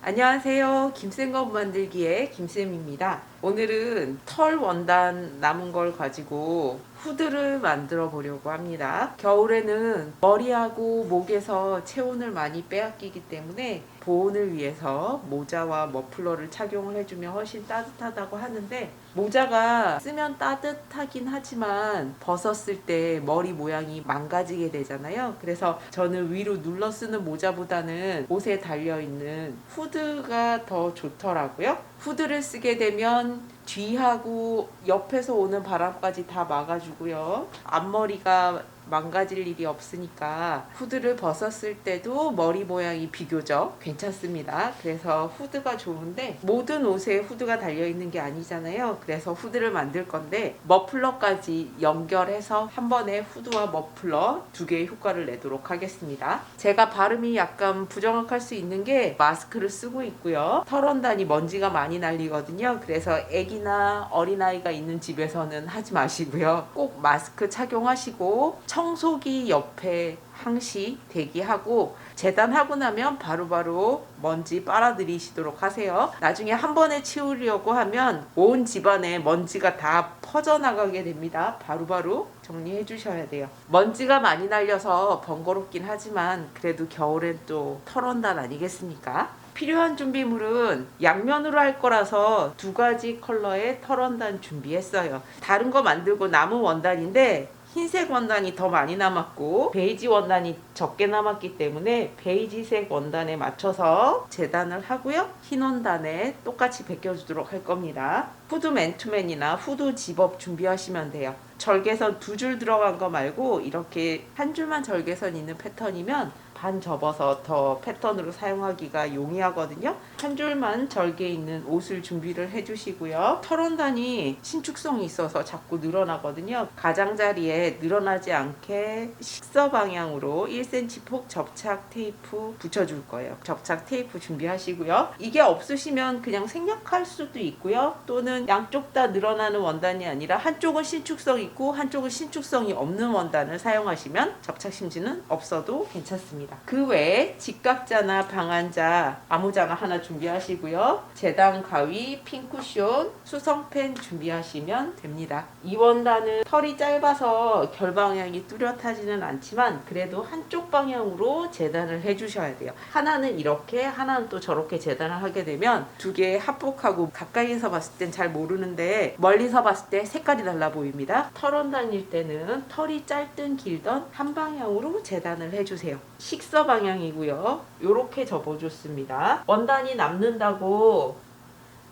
안녕하세요. 김쌤검 만들기의 김쌤입니다. 오늘은 털 원단 남은 걸 가지고 후드를 만들어 보려고 합니다. 겨울에는 머리하고 목에서 체온을 많이 빼앗기기 때문에 보온을 위해서 모자와 머플러를 착용을 해주면 훨씬 따뜻하다고 하는데, 모자가 쓰면 따뜻하긴 하지만 벗었을 때 머리 모양이 망가지게 되잖아요. 그래서 저는 위로 눌러 쓰는 모자보다는 옷에 달려있는 후드가 더 좋더라고요. 후드를 쓰게 되면 뒤하고 옆에서 오는 바람까지 다 막아주고요. 앞머리가 망가질 일이 없으니까 후드를 벗었을 때도 머리 모양이 비교적 괜찮습니다. 그래서 후드가 좋은데, 모든 옷에 후드가 달려있는 게 아니잖아요. 그래서 후드를 만들 건데 머플러까지 연결해서 한 번에 후드와 머플러 두 개의 효과를 내도록 하겠습니다. 제가 발음이 약간 부정확할 수 있는 게 마스크를 쓰고 있고요. 털원단이 먼지가 많이 날리거든요. 그래서 애기나 어린아이가 있는 집에서는 하지 마시고요. 꼭 마스크 착용하시고 청소기 옆에 항시 대기하고 재단하고 나면 바로바로 먼지 빨아들이시도록 하세요. 나중에 한 번에 치우려고 하면 온 집안에 먼지가 다 퍼져나가게 됩니다. 바로바로 정리해 주셔야 돼요. 먼지가 많이 날려서 번거롭긴 하지만 그래도 겨울엔 또 털원단 아니겠습니까? 필요한 준비물은 양면으로 할 거라서 두 가지 컬러의 털원단 준비했어요. 다른 거 만들고 남은 원단인데 흰색 원단이 더 많이 남았고 베이지 원단이 적게 남았기 때문에 베이지색 원단에 맞춰서 재단을 하고요. 흰 원단에 똑같이 벗겨주도록 할 겁니다. 후드 맨투맨이나 후드 집업 준비하시면 돼요. 절개선 두 줄 들어간 거 말고 이렇게 한 줄만 절개선 있는 패턴이면 반 접어서 더 패턴으로 사용하기가 용이하거든요. 한 줄만 절개 있는 옷을 준비를 해주시고요. 털원단이 신축성이 있어서 자꾸 늘어나거든요. 가장자리에 늘어나지 않게 식서 방향으로 1cm 폭 접착 테이프 붙여줄 거예요. 접착 테이프 준비하시고요. 이게 없으시면 그냥 생략할 수도 있고요. 또는 양쪽 다 늘어나는 원단이 아니라 한쪽은 신축성 있고 한쪽은 신축성이 없는 원단을 사용하시면 접착 심지는 없어도 괜찮습니다. 그 외에 직각자나 방한자, 아무자가 하나 준비하시고요. 재단 가위, 핀 쿠션, 수성펜 준비하시면 됩니다. 이 원단은 털이 짧아서 결 방향이 뚜렷하지는 않지만 그래도 한쪽 방향으로 재단을 해주셔야 돼요. 하나는 이렇게, 하나는 또 저렇게 재단을 하게 되면 두 개 합복하고 가까이에서 봤을 땐 잘 모르는데 멀리서 봤을 때 색깔이 달라 보입니다. 털원단일 때는 털이 짧든 길든 한 방향으로 재단을 해주세요. 식서 방향이고요. 이렇게 접어줬습니다. 원단이 남는다고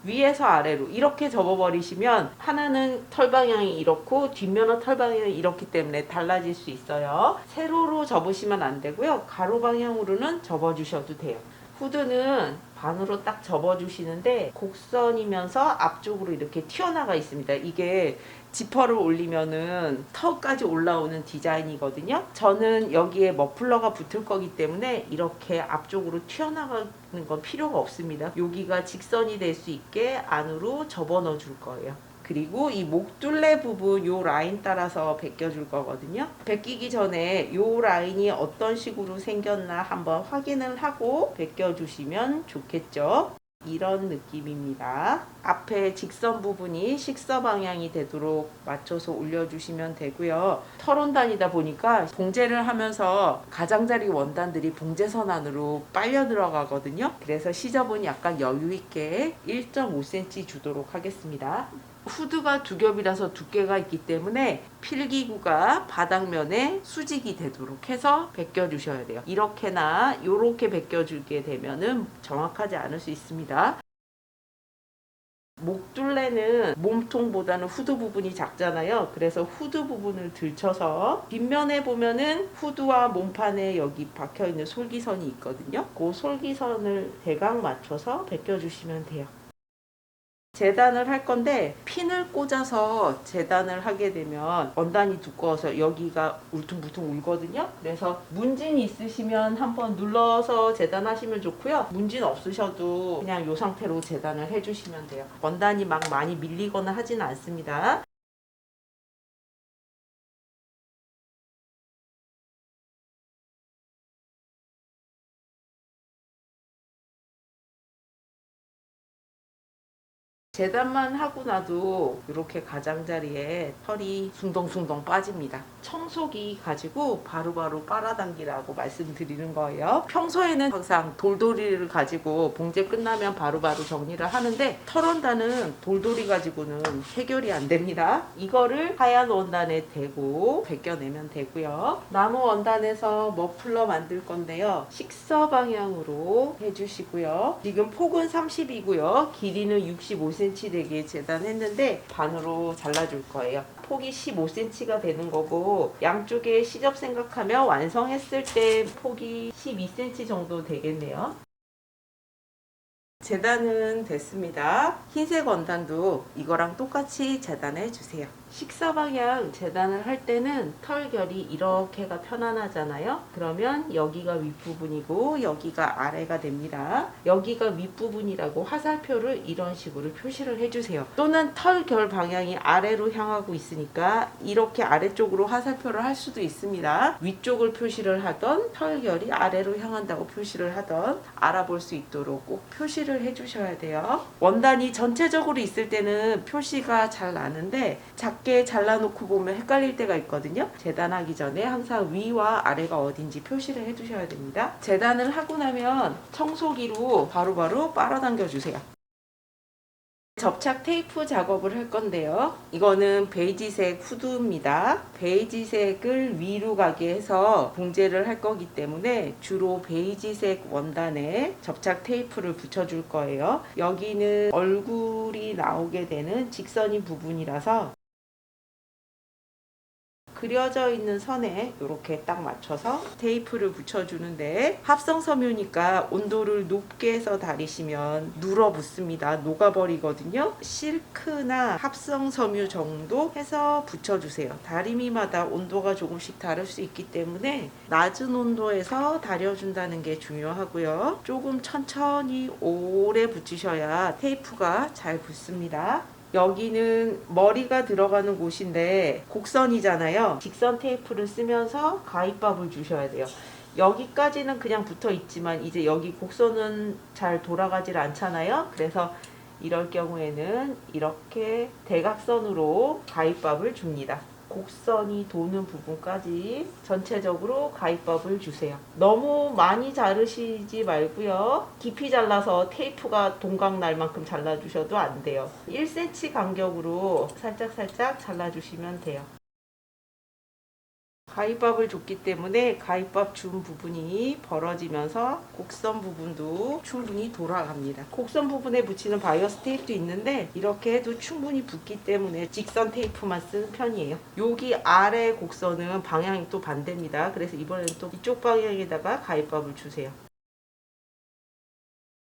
위에서 아래로 이렇게 접어버리시면 하나는 털 방향이 이렇고 뒷면은 털 방향이 이렇기 때문에 달라질 수 있어요. 세로로 접으시면 안 되고요. 가로 방향으로는 접어주셔도 돼요. 후드는 반으로 딱 접어주시는데 곡선이면서 앞쪽으로 이렇게 튀어나가 있습니다. 이게 지퍼를 올리면은 턱까지 올라오는 디자인이거든요. 저는 여기에 머플러가 붙을 거기 때문에 이렇게 앞쪽으로 튀어나가는 건 필요가 없습니다. 여기가 직선이 될 수 있게 안으로 접어 넣어 줄 거예요. 그리고 이 목둘레 부분 요 라인 따라서 벗겨줄 거거든요. 벗기기 전에 요 라인이 어떤 식으로 생겼나 한번 확인을 하고 벗겨주시면 좋겠죠. 이런 느낌입니다. 앞에 직선 부분이 식서 방향이 되도록 맞춰서 올려주시면 되고요. 털원단이다 보니까 봉제를 하면서 가장자리 원단들이 봉제선 안으로 빨려 들어가거든요. 그래서 시접은 약간 여유있게 1.5cm 주도록 하겠습니다. 후드가 두 겹이라서 두께가 있기 때문에 필기구가 바닥면에 수직이 되도록 해서 벗겨주셔야 돼요. 이렇게나 이렇게 벗겨주게 되면은 정확하지 않을 수 있습니다. 목둘레는 몸통보다는 후드 부분이 작잖아요. 그래서 후드 부분을 들쳐서 뒷면에 보면은 후드와 몸판에 여기 박혀있는 솔기선이 있거든요. 그 솔기선을 대각 맞춰서 벗겨주시면 돼요. 재단을 할 건데 핀을 꽂아서 재단을 하게 되면 원단이 두꺼워서 여기가 울퉁불퉁 울거든요. 그래서 문진 있으시면 한번 눌러서 재단하시면 좋고요. 문진 없으셔도 그냥 이 상태로 재단을 해주시면 돼요. 원단이 막 많이 밀리거나 하진 않습니다. 재단만 하고 나도 이렇게 가장자리에 털이 숭덩숭덩 빠집니다. 청소기 가지고 바로바로 빨아당기라고 말씀드리는 거예요. 평소에는 항상 돌돌이를 가지고 봉제 끝나면 바로바로 정리를 하는데 털 원단은 돌돌이 가지고는 해결이 안 됩니다. 이거를 하얀 원단에 대고 벗겨내면 되고요. 나무 원단에서 머플러 만들 건데요. 식서 방향으로 해주시고요. 지금 폭은 30이고요. 길이는 65cm 되게 재단했는데 반으로 잘라줄 거예요. 폭이 15cm가 되는 거고 양쪽에 시접 생각하면 완성했을 때 폭이 12cm 정도 되겠네요. 재단은 됐습니다. 흰색 원단도 이거랑 똑같이 재단해 주세요. 식사 방향 재단을 할 때는 털결이 이렇게가 편안하잖아요. 그러면 여기가 윗부분이고 여기가 아래가 됩니다. 여기가 윗부분이라고 화살표를 이런 식으로 표시를 해주세요. 또는 털결 방향이 아래로 향하고 있으니까 이렇게 아래쪽으로 화살표를 할 수도 있습니다. 위쪽을 표시를 하던 털결이 아래로 향한다고 표시를 하던 알아볼 수 있도록 꼭 표시를 해주셔야 돼요. 원단이 전체적으로 있을 때는 표시가 잘 나는데 작게 잘라놓고 보면 헷갈릴 때가 있거든요. 재단하기 전에 항상 위와 아래가 어딘지 표시를 해두셔야 됩니다. 재단을 하고 나면 청소기로 바로바로 빨아당겨 주세요. 접착 테이프 작업을 할 건데요. 이거는 베이지색 후드입니다. 베이지색을 위로 가게 해서 봉제를 할 거기 때문에 주로 베이지색 원단에 접착 테이프를 붙여줄 거예요. 여기는 얼굴이 나오게 되는 직선인 부분이라서 그려져 있는 선에 이렇게 딱 맞춰서 테이프를 붙여주는데 합성 섬유니까 온도를 높게 해서 다리시면 눌어붙습니다. 녹아버리거든요. 실크나 합성 섬유 정도 해서 붙여주세요. 다리미마다 온도가 조금씩 다를 수 있기 때문에 낮은 온도에서 다려준다는 게 중요하고요. 조금 천천히 오래 붙이셔야 테이프가 잘 붙습니다. 여기는 머리가 들어가는 곳인데 곡선이잖아요. 직선 테이프를 쓰면서 가위밥을 주셔야 돼요. 여기까지는 그냥 붙어 있지만 이제 여기 곡선은 잘 돌아가질 않잖아요. 그래서 이럴 경우에는 이렇게 대각선으로 가위밥을 줍니다. 곡선이 도는 부분까지 전체적으로 가위밥을 주세요. 너무 많이 자르시지 말고요. 깊이 잘라서 테이프가 동강 날 만큼 잘라주셔도 안 돼요. 1cm 간격으로 살짝살짝 잘라주시면 돼요. 가위밥을 줬기 때문에 가위밥 준 부분이 벌어지면서 곡선 부분도 충분히 돌아갑니다. 곡선 부분에 붙이는 바이어스 테이프도 있는데 이렇게 해도 충분히 붙기 때문에 직선 테이프만 쓰는 편이에요. 여기 아래 곡선은 방향이 또 반대입니다. 그래서 이번에는 또 이쪽 방향에다가 가위밥을 주세요.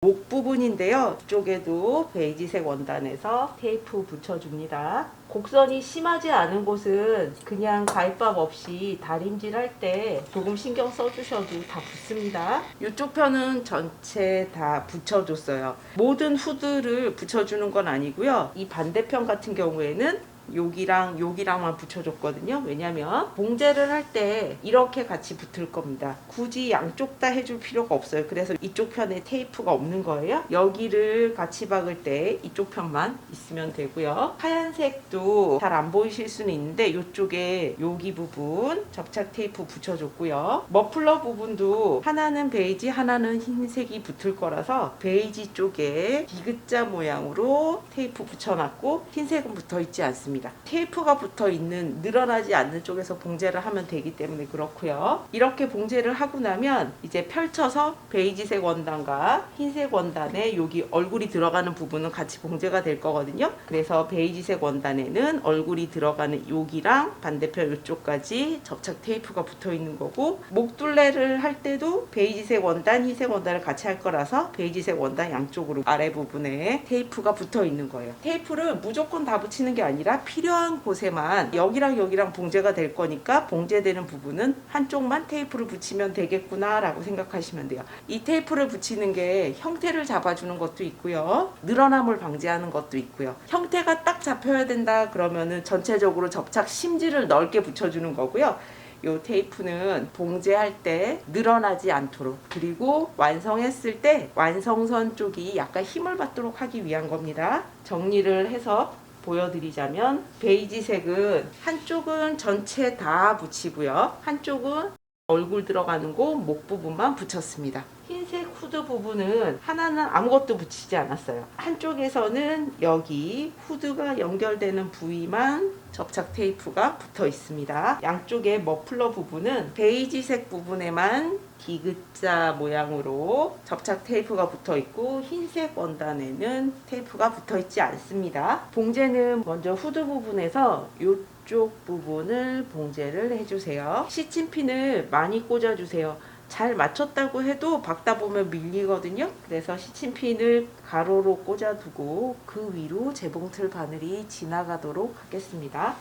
목 부분인데요. 이쪽에도 베이지색 원단에서 테이프 붙여줍니다. 곡선이 심하지 않은 곳은 그냥 가위밥 없이 다림질 할 때 조금 신경 써주셔도 다 붙습니다. 이쪽 편은 전체 다 붙여줬어요. 모든 후드를 붙여주는 건 아니고요. 이 반대편 같은 경우에는 여기랑만 붙여줬거든요. 왜냐면 봉제를 할 때 이렇게 같이 붙을 겁니다. 굳이 양쪽 다 해줄 필요가 없어요. 그래서 이쪽 편에 테이프가 없는 거예요. 여기를 같이 박을 때 이쪽 편만 있으면 되고요. 하얀색도 잘 안 보이실 수는 있는데 이쪽에 여기 부분 접착 테이프 붙여줬고요. 머플러 부분도 하나는 베이지 하나는 흰색이 붙을 거라서 베이지 쪽에 디귿자 모양으로 테이프 붙여놨고 흰색은 붙어있지 않습니다. 테이프가 붙어 있는 늘어나지 않는 쪽에서 봉제를 하면 되기 때문에 그렇고요. 이렇게 봉제를 하고 나면 이제 펼쳐서 베이지색 원단과 흰색 원단에 여기 얼굴이 들어가는 부분은 같이 봉제가 될 거거든요. 그래서 베이지색 원단에는 얼굴이 들어가는 여기랑 반대편 이쪽까지 접착 테이프가 붙어 있는 거고 목둘레를 할 때도 베이지색 원단, 흰색 원단을 같이 할 거라서 베이지색 원단 양쪽으로 아래 부분에 테이프가 붙어 있는 거예요. 테이프를 무조건 다 붙이는 게 아니라 필요한 곳에만 여기랑 여기랑 봉제가 될 거니까 봉제되는 부분은 한쪽만 테이프를 붙이면 되겠구나 라고 생각하시면 돼요. 이 테이프를 붙이는 게 형태를 잡아주는 것도 있고요. 늘어남을 방지하는 것도 있고요. 형태가 딱 잡혀야 된다 그러면은 전체적으로 접착 심지를 넓게 붙여주는 거고요. 이 테이프는 봉제할 때 늘어나지 않도록, 그리고 완성했을 때 완성선 쪽이 약간 힘을 받도록 하기 위한 겁니다. 정리를 해서 보여드리자면, 베이지색은 한쪽은 전체 다 붙이고요, 한쪽은 얼굴 들어가는 곳 목 부분만 붙였습니다. 흰색 후드 부분은 하나는 아무것도 붙이지 않았어요. 한쪽에서는 여기 후드가 연결되는 부위만 접착 테이프가 붙어 있습니다. 양쪽의 머플러 부분은 베이지색 부분에만 디귿자 모양으로 접착 테이프가 붙어 있고, 흰색 원단에는 테이프가 붙어 있지 않습니다. 봉제는 먼저 후드 부분에서 이쪽 부분을 봉제를 해주세요. 시침핀을 많이 꽂아주세요. 잘 맞췄다고 해도 박다 보면 밀리거든요. 그래서 시침핀을 가로로 꽂아두고 그 위로 재봉틀 바늘이 지나가도록 하겠습니다.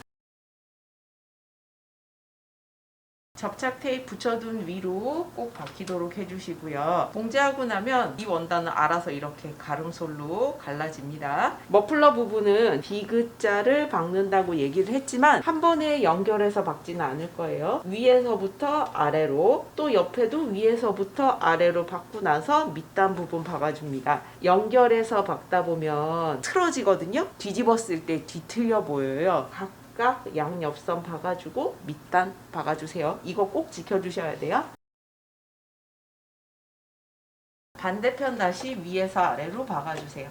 접착 테이프 붙여둔 위로 꼭 박히도록 해주시고요. 봉제하고 나면 이 원단은 알아서 이렇게 가름솔로 갈라집니다. 머플러 부분은 디귿자를 박는다고 얘기를 했지만 한 번에 연결해서 박지는 않을 거예요. 위에서부터 아래로, 또 옆에도 위에서부터 아래로 박고 나서 밑단 부분 박아줍니다. 연결해서 박다 보면 틀어지거든요. 뒤집었을 때 뒤틀려 보여요. 각각 양옆선 박아주고 밑단 박아주세요. 이거 꼭 지켜주셔야 돼요. 반대편 다시 위에서 아래로 박아주세요.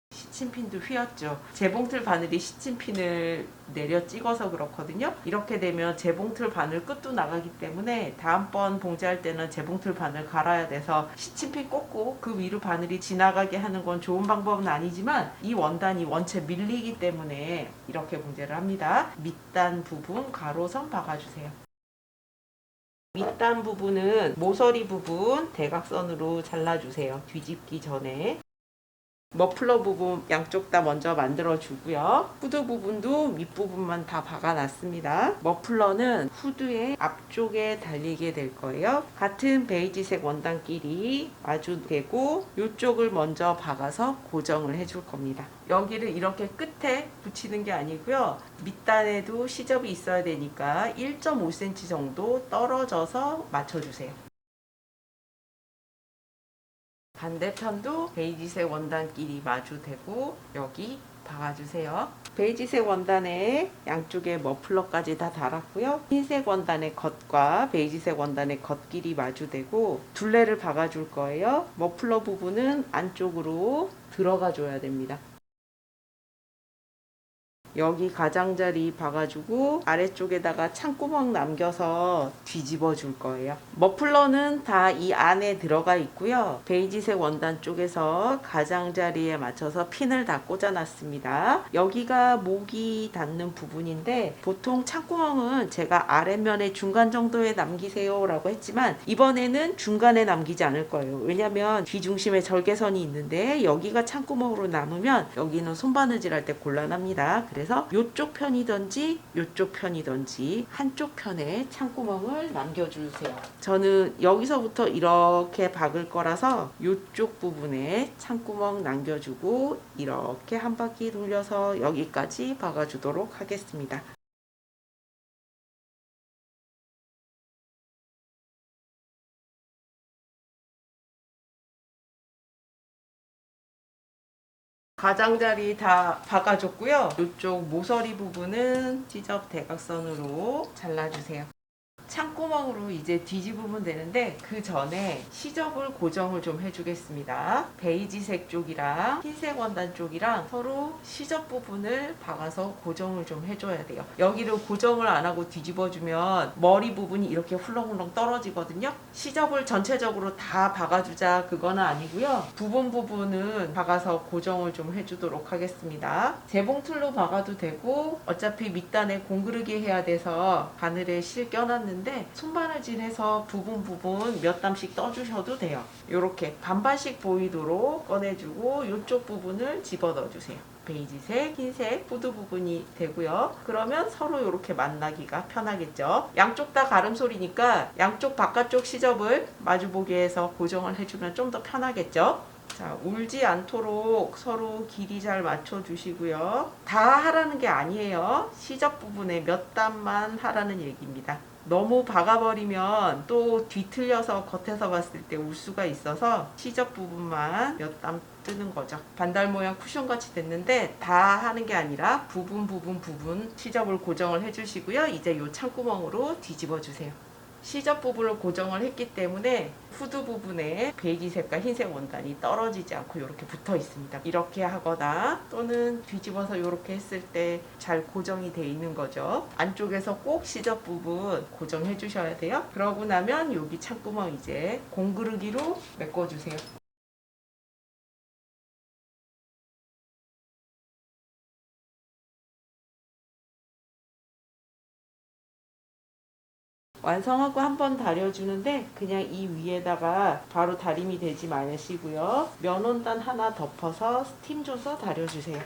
시침핀도 휘었죠. 재봉틀 바늘이 시침핀을 내려 찍어서 그렇거든요. 이렇게 되면 재봉틀 바늘 끝도 나가기 때문에 다음번 봉제할 때는 재봉틀 바늘 갈아야 돼서 시침핀 꽂고 그 위로 바늘이 지나가게 하는 건 좋은 방법은 아니지만, 이 원단이 원체 밀리기 때문에 이렇게 봉제를 합니다. 밑단 부분 가로선 박아주세요. 밑단 부분은 모서리 부분 대각선으로 잘라주세요. 뒤집기 전에. 머플러 부분 양쪽 다 먼저 만들어 주고요. 후드 부분도 윗부분만 다 박아 놨습니다. 머플러는 후드의 앞쪽에 달리게 될 거예요. 같은 베이지색 원단끼리 마주대고 이쪽을 먼저 박아서 고정을 해줄 겁니다. 여기를 이렇게 끝에 붙이는 게 아니고요, 밑단에도 시접이 있어야 되니까 1.5cm 정도 떨어져서 맞춰주세요. 반대편도 베이지색 원단끼리 마주대고 여기 박아주세요. 베이지색 원단에 양쪽에 머플러까지 다 달았고요. 흰색 원단의 겉과 베이지색 원단의 겉끼리 마주대고 둘레를 박아줄 거예요. 머플러 부분은 안쪽으로 들어가 줘야 됩니다. 여기 가장자리 박아주고 아래쪽에다가 창구멍 남겨서 뒤집어 줄 거예요. 머플러는 다 이 안에 들어가 있고요. 베이지색 원단 쪽에서 가장자리에 맞춰서 핀을 다 꽂아 놨습니다. 여기가 목이 닿는 부분인데, 보통 창구멍은 제가 아랫면에 중간 정도에 남기세요 라고 했지만 이번에는 중간에 남기지 않을 거예요. 왜냐면 뒤중심에 절개선이 있는데 여기가 창구멍으로 남으면 여기는 손바느질 할 때 곤란합니다. 그래서 이쪽 편이든지 이쪽 편이든지 한쪽 편에 창구멍을 남겨주세요. 저는 여기서부터 이렇게 박을 거라서 이쪽 부분에 창구멍 남겨주고 이렇게 한 바퀴 돌려서 여기까지 박아주도록 하겠습니다. 가장자리 다 박아줬고요. 이쪽 모서리 부분은 시접 대각선으로 잘라주세요. 창구멍으로 이제 뒤집으면 되는데 그 전에 시접을 고정을 좀 해주겠습니다. 베이지색 쪽이랑 흰색 원단 쪽이랑 서로 시접 부분을 박아서 고정을 좀 해줘야 돼요. 여기를 고정을 안 하고 뒤집어주면 머리 부분이 이렇게 훌렁훌렁 떨어지거든요. 시접을 전체적으로 다 박아주자 그거는 아니고요. 부분은 박아서 고정을 좀 해주도록 하겠습니다. 재봉틀로 박아도 되고, 어차피 밑단에 공그르기 해야 돼서 바늘에 실 껴놨는데 손바느질해서 부분 몇 담씩 떠주셔도 돼요. 이렇게 반반씩 보이도록 꺼내주고 이쪽 부분을 집어넣어주세요. 베이지색, 흰색, 후드 부분이 되고요. 그러면 서로 이렇게 만나기가 편하겠죠. 양쪽 다 가름솔이니까 양쪽 바깥쪽 시접을 마주보게 해서 고정을 해주면 좀 더 편하겠죠. 자, 울지 않도록 서로 길이 잘 맞춰주시고요. 다 하라는 게 아니에요. 시접 부분에 몇 단만 하라는 얘기입니다. 너무 박아버리면 또 뒤틀려서 겉에서 봤을 때 울 수가 있어서 시접 부분만 몇 단 뜨는 거죠. 반달 모양 쿠션같이 됐는데 다 하는 게 아니라 부분 시접을 고정을 해주시고요. 이제 이 창구멍으로 뒤집어 주세요. 시접 부분을 고정을 했기 때문에 후드 부분에 베이지색과 흰색 원단이 떨어지지 않고 이렇게 붙어 있습니다. 이렇게 하거나 또는 뒤집어서 이렇게 했을 때 잘 고정이 돼 있는 거죠. 안쪽에서 꼭 시접 부분 고정해 주셔야 돼요. 그러고 나면 여기 창구멍 이제 공그르기로 메꿔 주세요. 완성하고 한번 다려주는데 그냥 이 위에다가 바로 다림이 되지 마시고요. 면원단 하나 덮어서 스팀 줘서 다려주세요.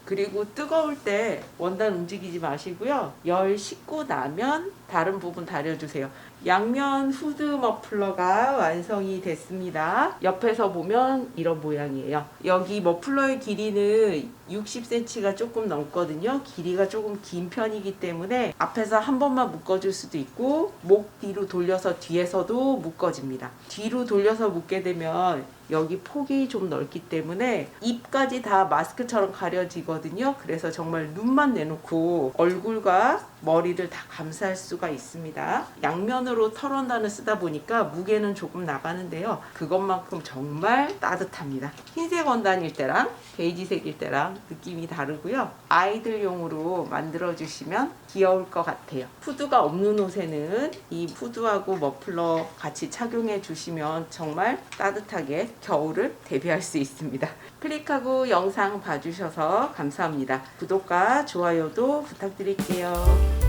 그리고 뜨거울 때 원단 움직이지 마시고요. 열 식고 나면 다른 부분 다려주세요. 양면 후드 머플러가 완성이 됐습니다. 옆에서 보면 이런 모양이에요. 여기 머플러의 길이는 60cm가 조금 넘거든요. 길이가 조금 긴 편이기 때문에 앞에서 한 번만 묶어줄 수도 있고 목 뒤로 돌려서 뒤에서도 묶어집니다. 뒤로 돌려서 묶게 되면 여기 폭이 좀 넓기 때문에 입까지 다 마스크처럼 가려지거든요. 그래서 정말 눈만 내놓고 얼굴과 머리를 다 감쌀 수가 있습니다. 양면으로 털원단을 쓰다 보니까 무게는 조금 나가는데요. 그것만큼 정말 따뜻합니다. 흰색 원단일 때랑 베이지색일 때랑 느낌이 다르고요. 아이들용으로 만들어주시면 귀여울 것 같아요. 후드가 없는 옷에는 이 후드하고 머플러 같이 착용해 주시면 정말 따뜻하게 겨울을 대비할 수 있습니다. 클릭하고 영상 봐주셔서 감사합니다. 구독과 좋아요도 부탁드릴게요.